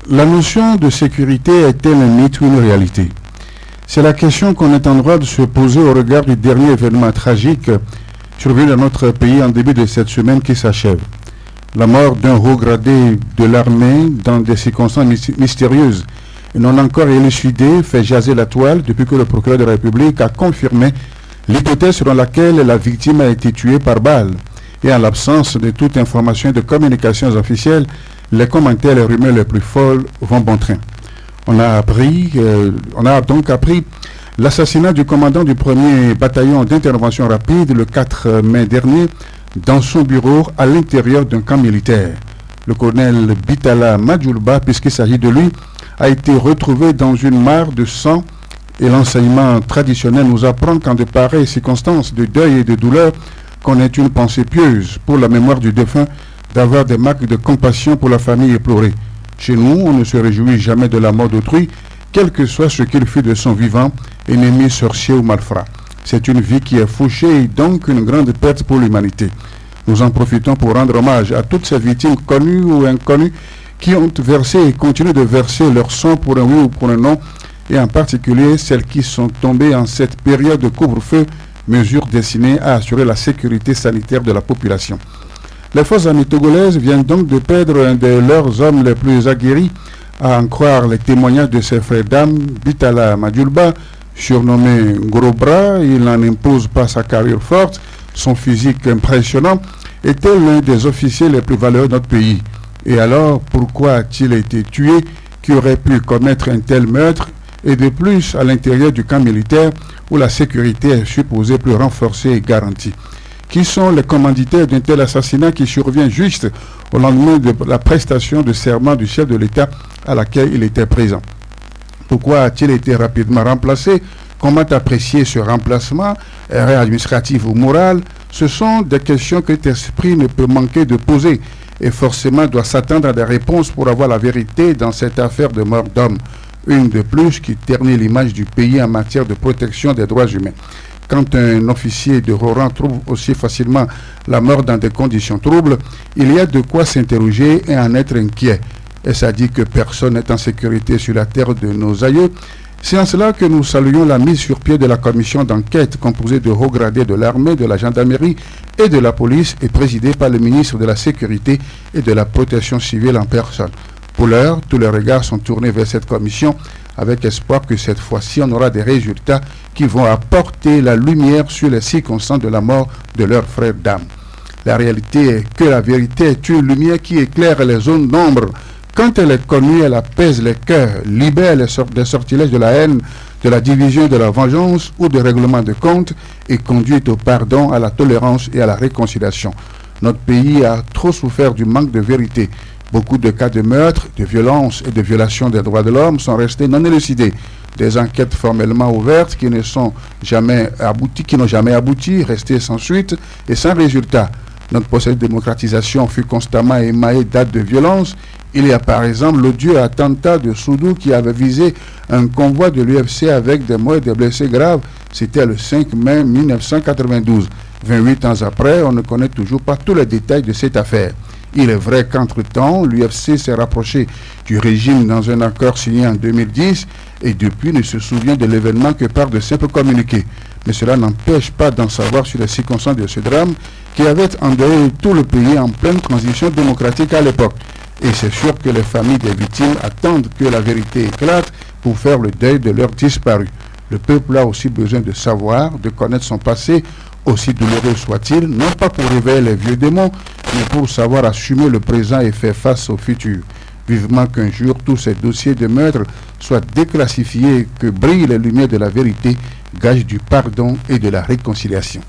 La notion de sécurité est-elle un mythe ou une réalité? C'est la question qu'on est en droit de se poser au regard du dernier événement tragique survenu dans notre pays en début de cette semaine qui s'achève. La mort d'un haut gradé de l'armée dans des circonstances mystérieuses et non encore élucidées fait jaser la toile depuis que le procureur de la République a confirmé l'hypothèse selon laquelle la victime a été tuée par balle. Et en l'absence de toute information et de communications officielles, les commentaires et les rumeurs les plus folles vont bon train. On a donc appris l'assassinat du commandant du 1er bataillon d'intervention rapide le 4 mai dernier dans son bureau à l'intérieur d'un camp militaire. Le colonel Bitala Madjoulba, puisqu'il s'agit de lui, a été retrouvé dans une mare de sang et l'enseignement traditionnel nous apprend qu'en de pareilles circonstances de deuil et de douleur, qu'on ait une pensée pieuse pour la mémoire du défunt, d'avoir des marques de compassion pour la famille éplorée. Chez nous, on ne se réjouit jamais de la mort d'autrui, quel que soit ce qu'il fut de son vivant, ennemi, sorcier ou malfrat. C'est une vie qui est fauchée et donc une grande perte pour l'humanité. Nous en profitons pour rendre hommage à toutes ces victimes connues ou inconnues qui ont versé et continuent de verser leur sang pour un oui ou pour un non, et en particulier celles qui sont tombées en cette période de couvre-feu, mesure destinée à assurer la sécurité sanitaire de la population. Les forces armées togolaises viennent donc de perdre un de leurs hommes les plus aguerris, à en croire les témoignages de ses frères d'âme, Bitala Madjoulba, surnommé Gros Bras. Il n'en impose pas sa carrure forte, son physique impressionnant, était l'un des officiers les plus valeureux de notre pays. Et alors, pourquoi a-t-il été tué? Qui aurait pu commettre un tel meurtre? Et de plus, à l'intérieur du camp militaire, où la sécurité est supposée plus renforcée et garantie. Qui sont les commanditaires d'un tel assassinat qui survient juste au lendemain de la prestation de serment du chef de l'État à laquelle il était présent? Pourquoi a-t-il été rapidement remplacé? Comment apprécier ce remplacement? Erreur administrative ou morale? Ce sont des questions que cet esprit ne peut manquer de poser et forcément doit s'attendre à des réponses pour avoir la vérité dans cette affaire de mort d'homme. Une de plus qui ternit l'image du pays en matière de protection des droits humains. Quand un officier de haut rang trouve aussi facilement la mort dans des conditions troubles, il y a de quoi s'interroger et en être inquiet. Et ça dit que personne n'est en sécurité sur la terre de nos aïeux. C'est en cela que nous saluons la mise sur pied de la commission d'enquête composée de hauts gradés de l'armée, de la gendarmerie et de la police et présidée par le ministre de la Sécurité et de la Protection civile en personne. Pour l'heure, tous les regards sont tournés vers cette commission avec espoir que cette fois-ci, on aura des résultats qui vont apporter la lumière sur les circonstances de la mort de leurs frères d'âme. La réalité est que la vérité est une lumière qui éclaire les zones d'ombre. Quand elle est connue, elle apaise les cœurs, libère des sortilèges de la haine, de la division, de la vengeance ou de règlement de compte et conduit au pardon, à la tolérance et à la réconciliation. Notre pays a trop souffert du manque de vérité. Beaucoup de cas de meurtre, de violence et de violation des droits de l'homme sont restés non élucidés. Des enquêtes formellement ouvertes qui n'ont jamais abouti, restées sans suite et sans résultat. Notre processus de démocratisation fut constamment émaillé d'actes de violence. Il y a par exemple l'odieux attentat de Soudou qui avait visé un convoi de l'UFC avec des morts et des blessés graves. C'était le 5 mai 1992. 28 ans après, on ne connaît toujours pas tous les détails de cette affaire. Il est vrai qu'entre-temps, l'UFC s'est rapproché du régime dans un accord signé en 2010 et depuis ne se souvient de l'événement que par de simples communiqués. Mais cela n'empêche pas d'en savoir sur les circonstances de ce drame qui avait endeuillé tout le pays en pleine transition démocratique à l'époque. Et c'est sûr que les familles des victimes attendent que la vérité éclate pour faire le deuil de leurs disparus. Le peuple a aussi besoin de savoir, de connaître son passé, aussi douloureux soit-il, non pas pour réveiller les vieux démons, mais pour savoir assumer le présent et faire face au futur. Vivement qu'un jour tous ces dossiers de meurtre soient déclassifiés, que brillent les lumières de la vérité, gage du pardon et de la réconciliation.